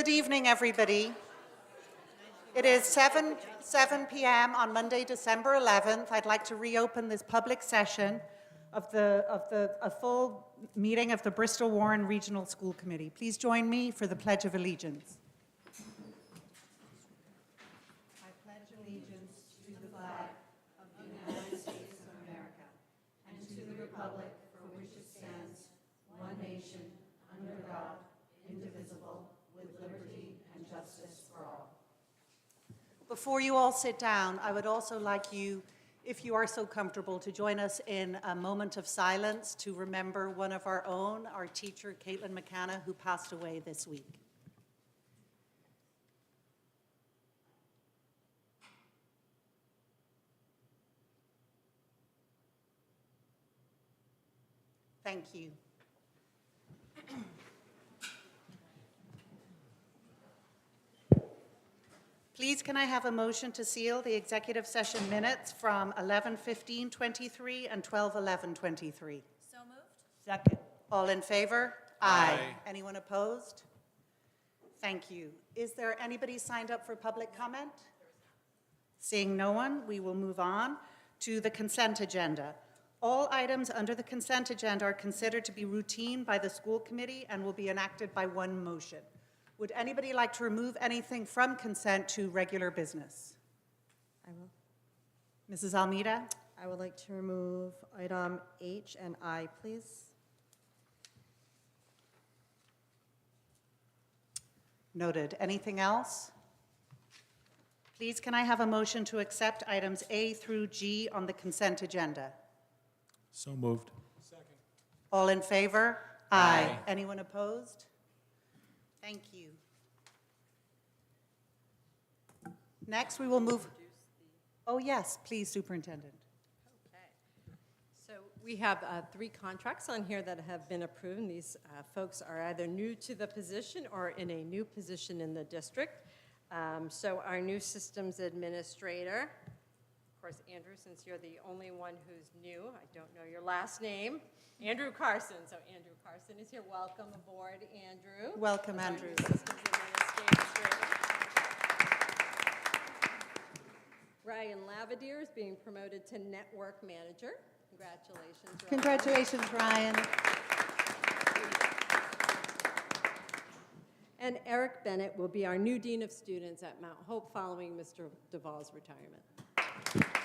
Good evening, everybody. It is 7 p.m. on Monday, December 11th. I'd like to reopen this public session of a full meeting of the Bristol Warren Regional School Committee. Please join me for the Pledge of Allegiance. I pledge allegiance to the flag of the United States of America and to the republic for which it stands, one nation, under God, indivisible, with liberty and justice for all. Before you all sit down, I would also like you, if you are so comfortable, to join us in a moment of silence to remember one of our own, our teacher, Caitlin McCanna, who passed away this week. Thank you. Please, can I have a motion to seal the executive session minutes from 11:15:23 and 12:11:23? So moved. Second. All in favor? Aye. Anyone opposed? Thank you. Is there anybody signed up for public comment? Seeing no one, we will move on to the consent agenda. All items under the consent agenda are considered to be routine by the school committee and will be enacted by one motion. Would anybody like to remove anything from consent to regular business? I will. Mrs. Almeida? I would like to remove item H and I, please. Noted. Anything else? Please, can I have a motion to accept items A through G on the consent agenda? So moved. Second. All in favor? Aye. Anyone opposed? Thank you. Next, we will move. Oh, yes, please, Superintendent. Okay. So we have 3 contracts on here that have been approved. And these folks are either new to the position or in a new position in the district. So our new systems administrator, of course, Andrew, since you're the only one who's new, I don't know your last name, Andrew Carson. So Andrew Carson is here. Welcome aboard, Andrew. Welcome, Andrew. Systems administrator. Ryan Lavadier is being promoted to network manager. Congratulations, Ryan. Congratulations, Ryan. And Eric Bennett will be our new Dean of Students at Mount Hope following Mr. Duvall's retirement.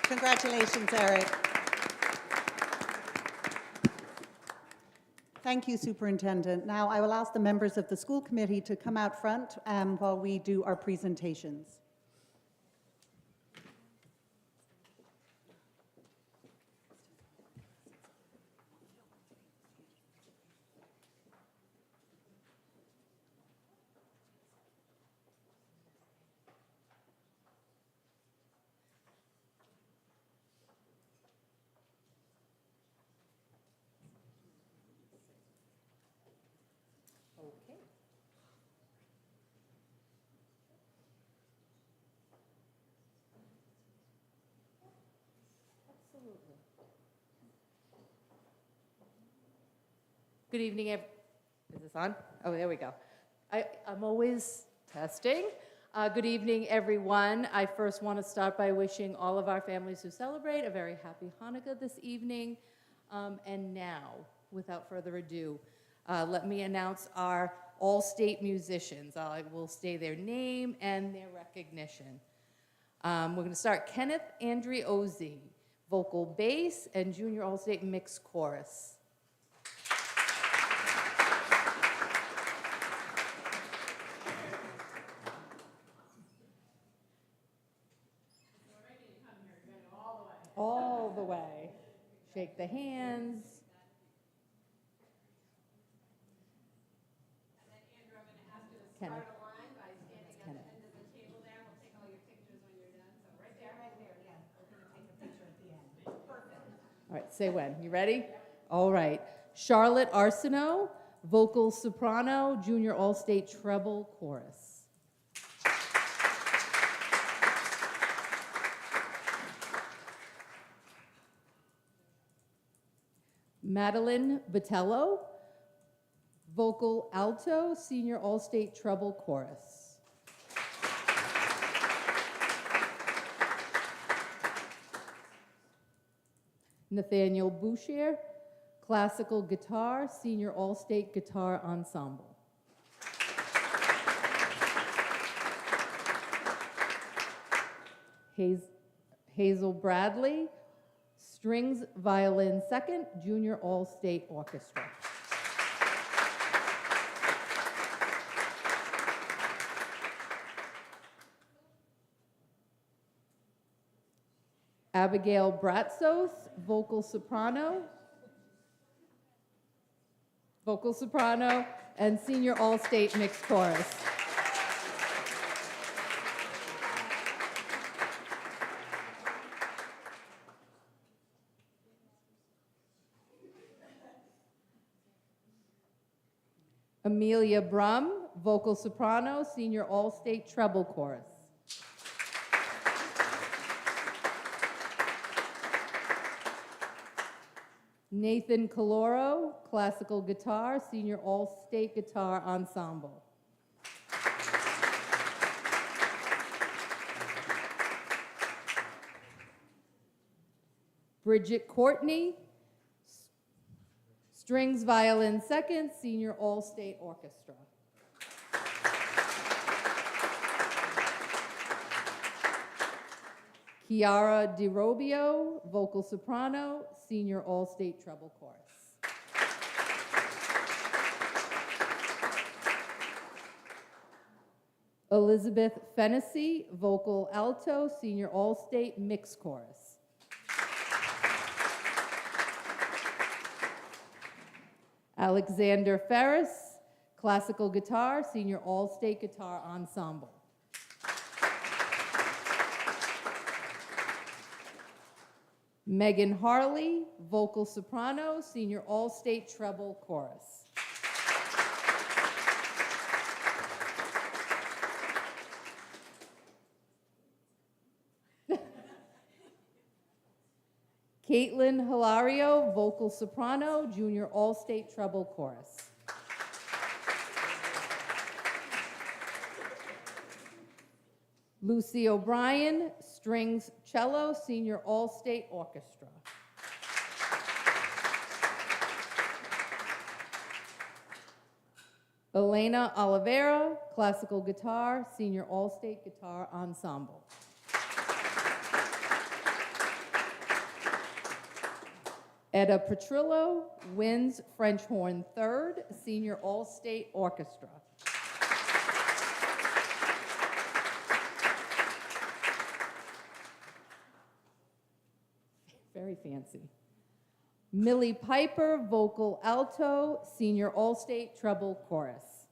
Congratulations, Eric. Thank you, Superintendent. Now I will ask the members of the school committee to come out front while we do our presentations. Okay. Absolutely. Good evening. Is this on? Oh, there we go. I'm always testing. Good evening, everyone. I first want to start by wishing all of our families who celebrate a very happy Hanukkah this evening. And now, without further ado, let me announce our all-state musicians. I will say their name and their recognition. We're going to start Kenneth Andriozzi, vocal bass and junior all-state mixed chorus. All the way. Shake the hands. Kenneth. Start a line by standing at the end of the table there. We'll take all your pictures when you're done. So right there. yeah. We're going to take a picture at the end. Perfect. All right, say when. You ready? All right. Charlotte Arsenault, vocal soprano, junior all-state treble chorus. Madeline Vitello, Vocal alto, senior all-state treble chorus. Nathaniel Boucher, classical guitar, senior all-state guitar ensemble. Hazel Bradley, strings, violin second, junior all-state orchestra. Abigail Bratsos, vocal soprano, and senior all-state mixed chorus. Amelia Brum, vocal soprano, senior all-state treble chorus. Nathan Caloro, classical guitar, senior all-state guitar ensemble. Bridget Courtney, strings, violin second, senior all-state orchestra. Chiara DiRobio, vocal soprano, senior all-state treble chorus. Elizabeth Fennessy, vocal alto, senior all-state mixed chorus. Alexander Ferris, classical guitar, senior all-state guitar ensemble. Megan Harley, vocal soprano, senior all-state treble chorus. Caitlin Hilario, vocal soprano, junior all-state treble chorus. Lucy O'Brien, strings, cello, senior all-state orchestra. Elena Oliveira, classical guitar, senior all-state guitar ensemble. Etta Petrillo, winds, French horn third, senior all-state orchestra. Very fancy. Millie Piper, vocal alto, senior all-state treble chorus.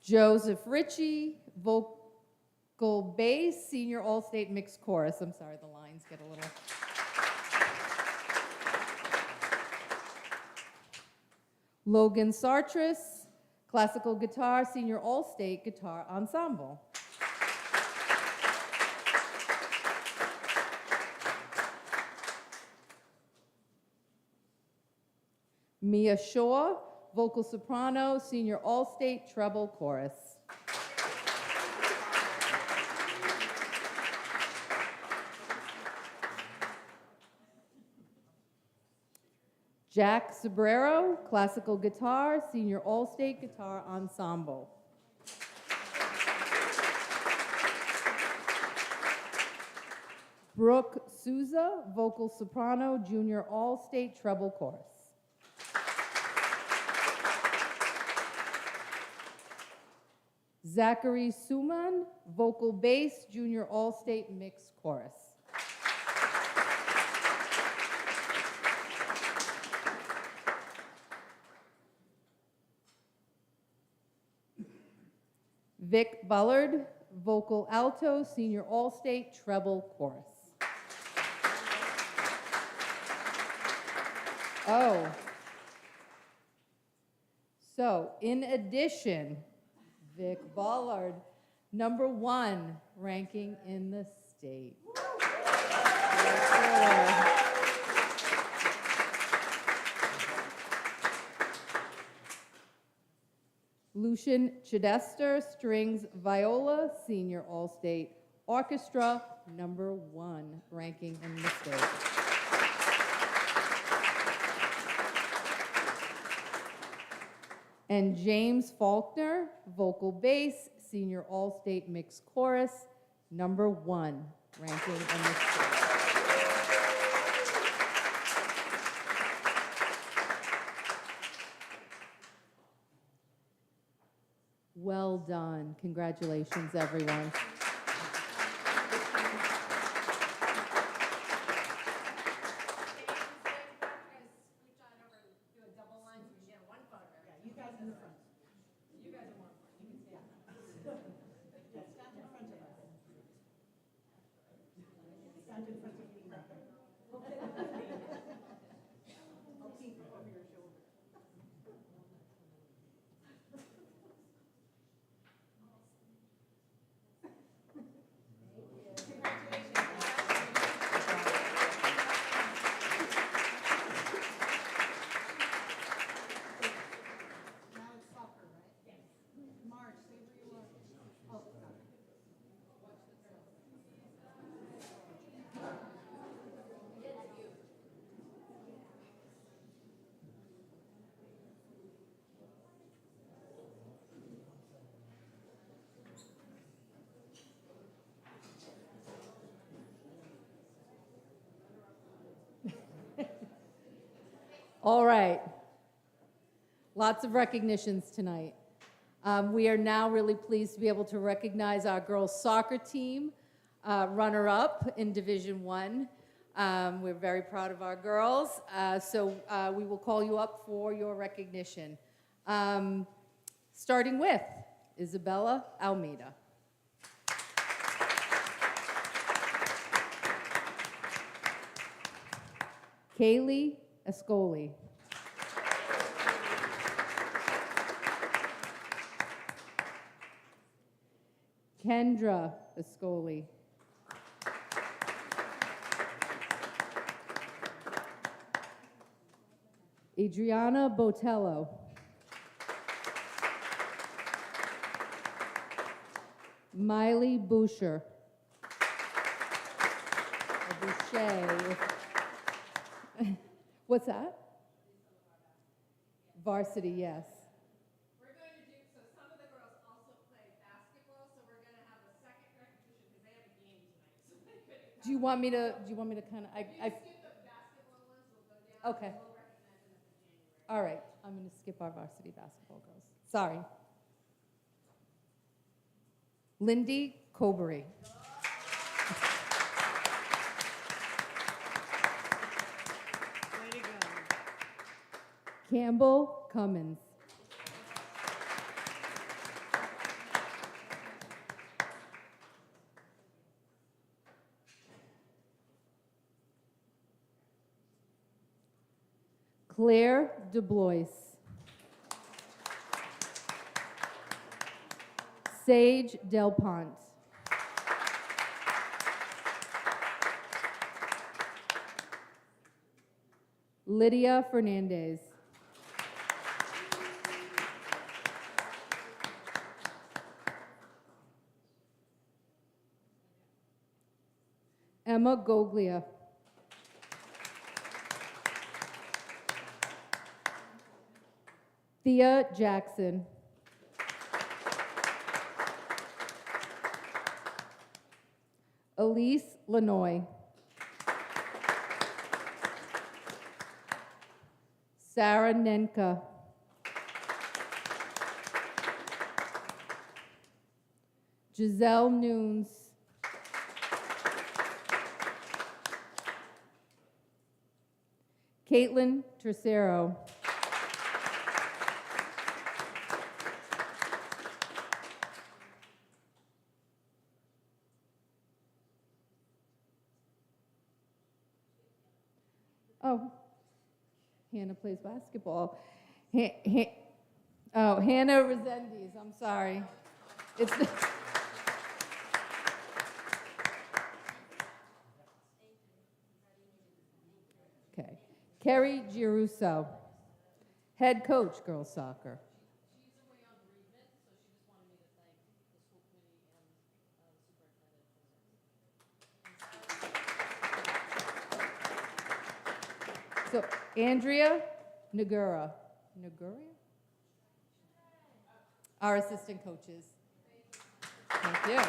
Joseph Ritchie, vocal bass, senior all-state mixed chorus. I'm sorry, the lines get a little... Logan Sartris, classical guitar, senior all-state guitar ensemble. Mia Shaw, vocal soprano, senior all-state treble chorus. Jack Sobrero, classical guitar, senior all-state guitar ensemble. Brooke Souza, vocal soprano, junior all-state treble chorus. Zachary Suman, vocal bass, junior all-state mixed chorus. Vic Bullard, vocal alto, senior all-state treble chorus. Oh. So, in addition, Vic Bullard, #1 ranking in the state. Lucian Chidester, strings, viola, senior All-State Orchestra, number 1, ranking in the state. And James Faulkner, vocal bass, senior All-State Mixed Chorus, number 1, ranking in the state. Well done. Congratulations, everyone. Now it's soccer, right? Yes. Marge, stay where you are. Oh, got it. All right. Lots of recognitions tonight. We are now really pleased to be able to recognize our girls soccer team, runner-up in Division One. We're very proud of our girls, so we will call you up for your recognition. Starting with Isabella Almeida. Kaylee Ascoli. Kendra Ascoli. Adriana Botello. Miley Boucher. Or Boucher. What's that? Varsity, yes. We're going to do, so some of the girls also play basketball, so we're going to have a second recognition because they have a game tonight. So they couldn't Do you want me to kind of, skip the basketball ones, we'll go down. Okay. And we'll recognize them at the January. All right, I'm going to skip our varsity basketball girls. Sorry. Lindy Cobery. Way to go. Campbell Cummins. Claire DeBlois. Sage Delpont. Lydia Fernandez. Emma Goglia. Thea Jackson. Elise Lanoy. Sarah Nenka. Giselle Nunes. Caitlin Tercero. Oh, Hannah plays basketball. Hannah Resendiz, I'm sorry. It's okay. Kerry Giruso, head coach, girls soccer. So Andrea Nagura, our assistant coaches. Thank you.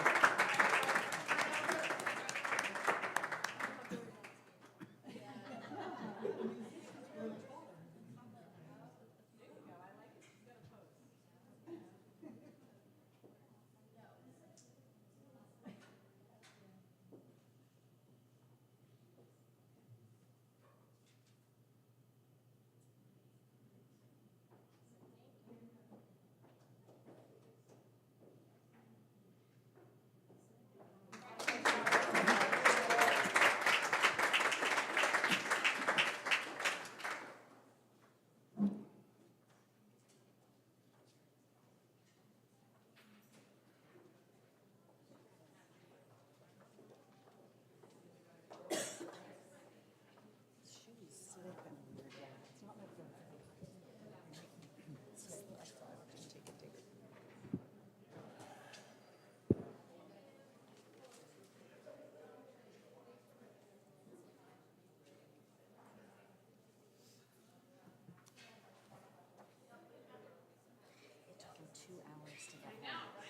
It took him 2 hours to get home.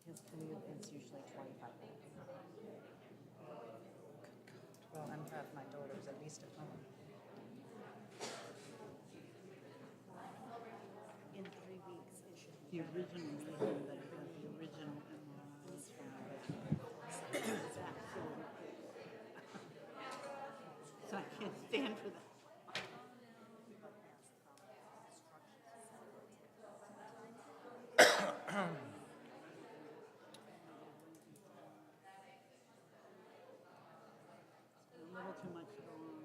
His commute is usually 25 minutes. Well, I'm half my daughter's at least at home. In 3 weeks, it should be. The original reason that he got the original MRI was found is absolutely. So I can't stand for that. A little too much to go on.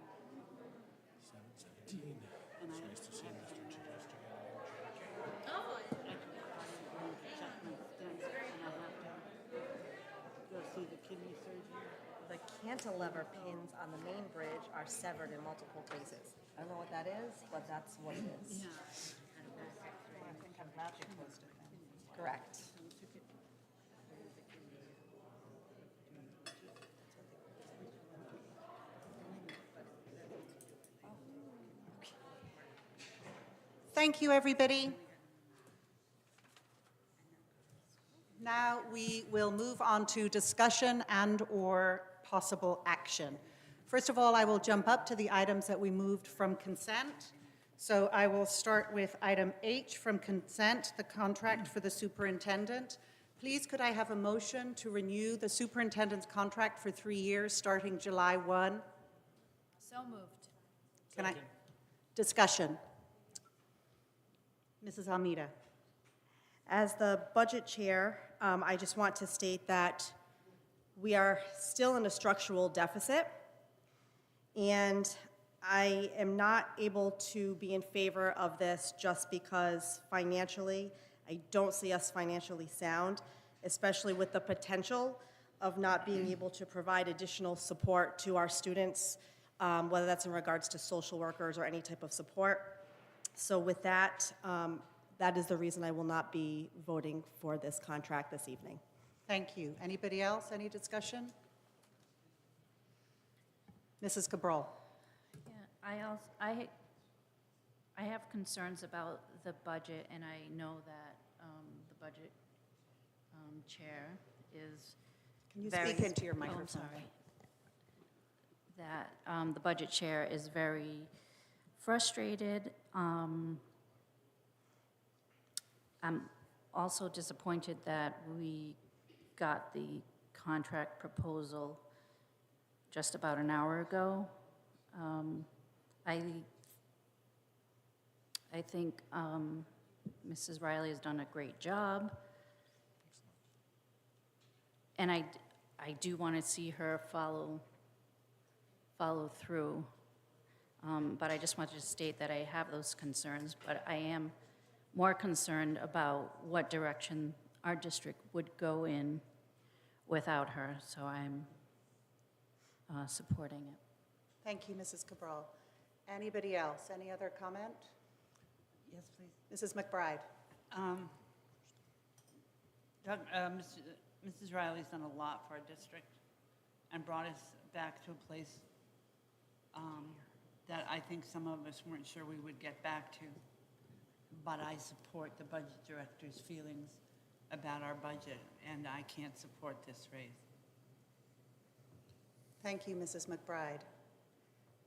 7:17. And I Nice to see have Mr. to Chase again. check my stents, and I have to go see the kidney surgeon. The cantilever pins on the main bridge are severed in multiple places. I don't know what that is, but that's what it is. Yeah. I think I'm glad they posted them. Correct. Thank you, everybody. Now we will move on to discussion and/or possible action. First of all, I will jump up to the items that we moved from consent. So I will start with item H from consent, the contract for the superintendent. Please, could I have a motion to renew the superintendent's contract for 3 years, starting July 1? So moved. Can I? Discussion. Mrs. Almeida. As the budget chair, I just want to state that we are still in a structural deficit, and I am not able to be in favor of this just because financially, I don't see us financially sound, especially with the potential of not being able to provide additional support to our students, whether that's in regards to social workers or any type of support. So with that, that is the reason I will not be voting for this contract this evening. Thank you. Anybody else? Any discussion? Mrs. Cabral. Yeah, I have concerns about the budget, and I know that the budget chair is Can you very... speak into your Oh, I'm microphone? sorry. That the budget chair is very frustrated. I'm also disappointed that we got the contract proposal just about an hour ago. I think Mrs. Riley has done a great job. And I do want to see her follow through. But I just wanted to state that I have those concerns, but I am more concerned about what direction our district would go in without her, so I'm supporting it. Thank you, Mrs. Cabral. Anybody else? Any other comment? Yes, please. Mrs. McBride. Mrs. Riley's done a lot for our district and brought us back to a place that I think some of us weren't sure we would get back to. But I support the budget director's feelings about our budget, and I can't support this raise. Thank you, Mrs. McBride.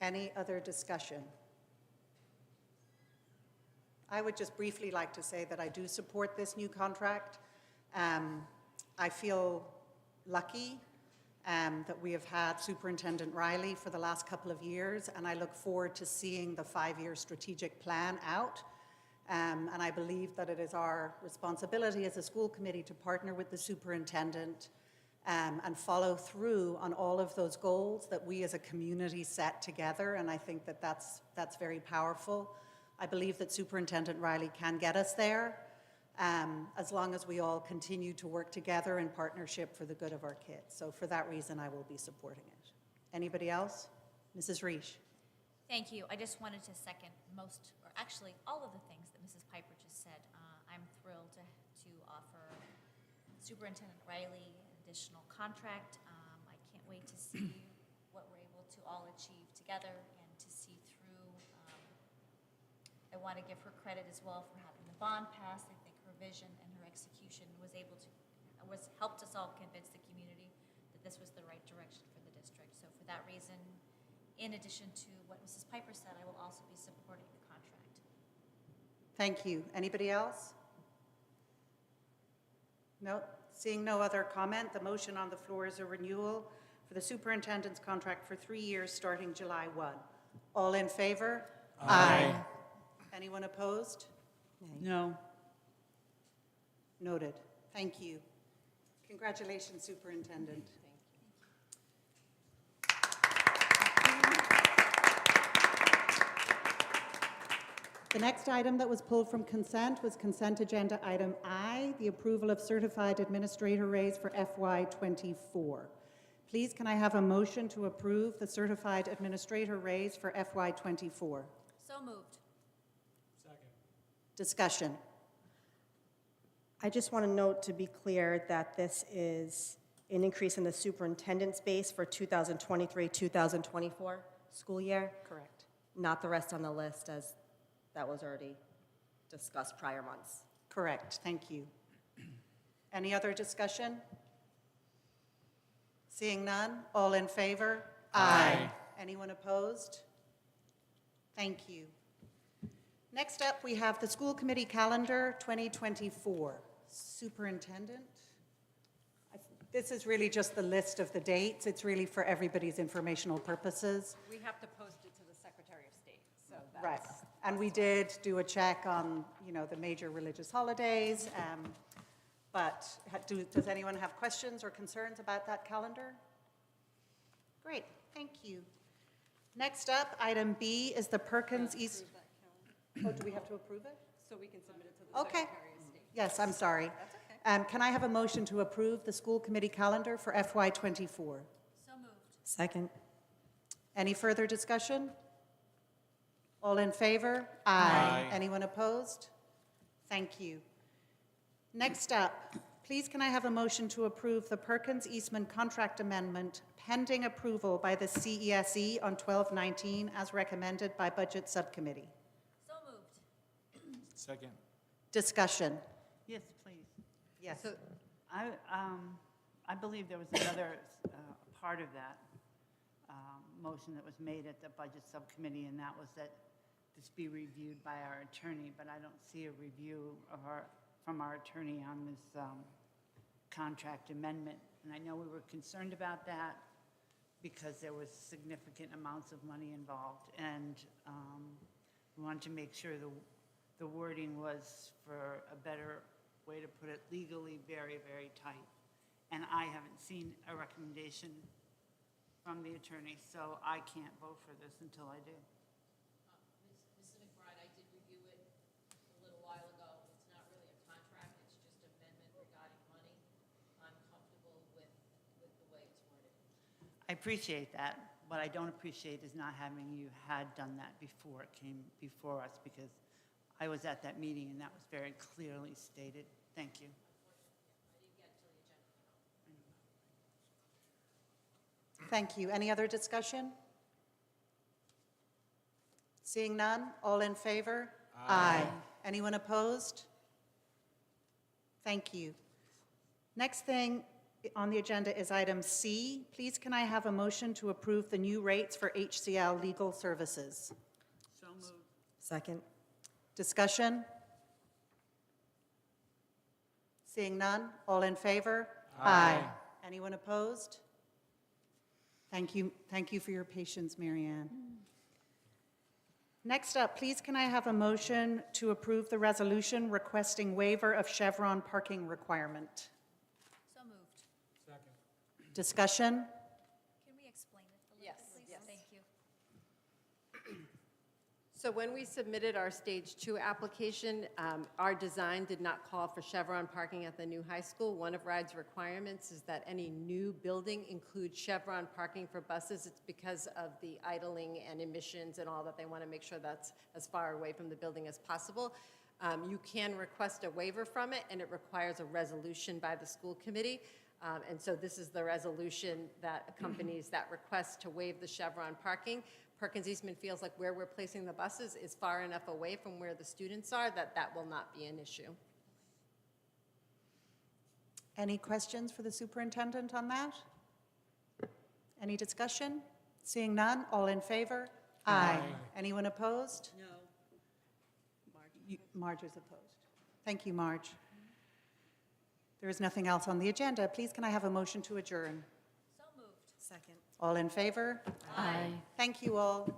Any other discussion? I would just briefly like to say that I do support this new contract. I feel lucky that we have had Superintendent Riley for the last couple of years, and I look forward to seeing the 5-year strategic plan out. And I believe that it is our responsibility as a school committee to partner with the superintendent and follow through on all of those goals that we as a community set together, and I think that that's very powerful. I believe that Superintendent Riley can get us there as long as we all continue to work together in partnership for the good of our kids. So for that reason, I will be supporting it. Anybody else? Mrs. Reish. Thank you. I just wanted to second most, or actually all of the things that Mrs. Piper just said. I'm thrilled to offer Superintendent Riley an additional contract. I can't wait to see what we're able to all achieve together and to see through. I want to give her credit as well for having the bond passed. I think her vision and her execution helped us all convince the community that this was the right direction for the district. So for that reason, in addition to what Mrs. Piper said, I will also be supporting the contract. Thank you. Anybody else? No? Seeing no other comment, the motion on the floor is a renewal for the superintendent's contract for 3 years starting July 1. All in favor? Aye. Anyone opposed? No. Noted. Thank you. Congratulations, Superintendent. The next item that was pulled from consent was consent agenda item I, the approval of certified administrator raise for FY24. Please, can I have a motion to approve the certified administrator raise for FY24? So moved. Discussion. I just want to note, to be clear, that this is an increase in the superintendent's base for 2023-2024 school year, Correct. not the rest on the list, as that was already discussed prior months. Correct. Thank you. Any other discussion? Seeing none, all in favor? Aye. Anyone opposed? Thank you. Next up, we have the school committee calendar 2024. Superintendent? This is really just the list of the dates. It's really for everybody's informational purposes. We have to post it to the Secretary of State, so that's... Right. And we did do a check on, the major religious holidays. But does anyone have questions or concerns about that calendar? Great, thank you. Next up, item B is the Perkins East. Oh, do we have to approve it? So we can submit it to the Okay. Secretary of State. Yes, I'm sorry. That's okay. Can I have a motion to approve the school committee calendar for FY24? So moved. Second. Any further discussion? All in favor? Aye. Anyone opposed? Thank you. Next up, please can I have a motion to approve the Perkins Eastman contract amendment pending approval by the CESE on 12/19 as recommended by Budget Subcommittee? So moved. Second. Discussion. Yes, please. Yes. So I believe there was another part of that motion that was made at the Budget Subcommittee, and that was that this be reviewed by our attorney, but I don't see a review from our attorney on this contract amendment. And I know we were concerned about that because there was significant amounts of money involved, and we wanted to make sure the wording was, for a better way to put it, legally very, very tight. And I haven't seen a recommendation from the attorney, so I can't vote for this until I do. Mrs. McBride, I did review it a little while ago. It's not really a contract, it's just amendment regarding money. I'm comfortable with the way it's worded. I appreciate that. What I don't appreciate is not having you had done that before it came before us, because I was at that meeting and that was very clearly stated. Thank you. Thank you. Any other discussion? Seeing none, all in favor? Aye. Anyone opposed? Thank you. Next thing on the agenda is item C. Please can I have a motion to approve the new rates for HCL legal services? So moved. Second. Discussion? Seeing none, all in favor? Aye. Anyone opposed? Thank you for your patience, Mary Ann. Next up, please can I have a motion to approve the resolution requesting waiver of Chevron parking requirement? So moved. Second. Discussion? Can we explain it a little Yes, bit, please? yes. Thank you. So when we submitted our Stage 2 application, our design did not call for Chevron parking at the new high school. One of RIDE's requirements is that any new building includes Chevron parking for buses. It's because of the idling and emissions and all that. They want to make sure that's as far away from the building as possible. You can request a waiver from it, and it requires a resolution by the school committee. And so this is the resolution that accompanies that request to waive the Chevron parking. Perkins Eastman feels like where we're placing the buses is far enough away from where the students are that that will not be an issue. Any questions for the superintendent on that? Any discussion? Seeing none, all in favor? Aye. Anyone opposed? No. Marge is opposed. Thank you, Marge. There is nothing else on the agenda. Please can I have a motion to adjourn? So moved. Second. All in favor? Aye. Thank you all.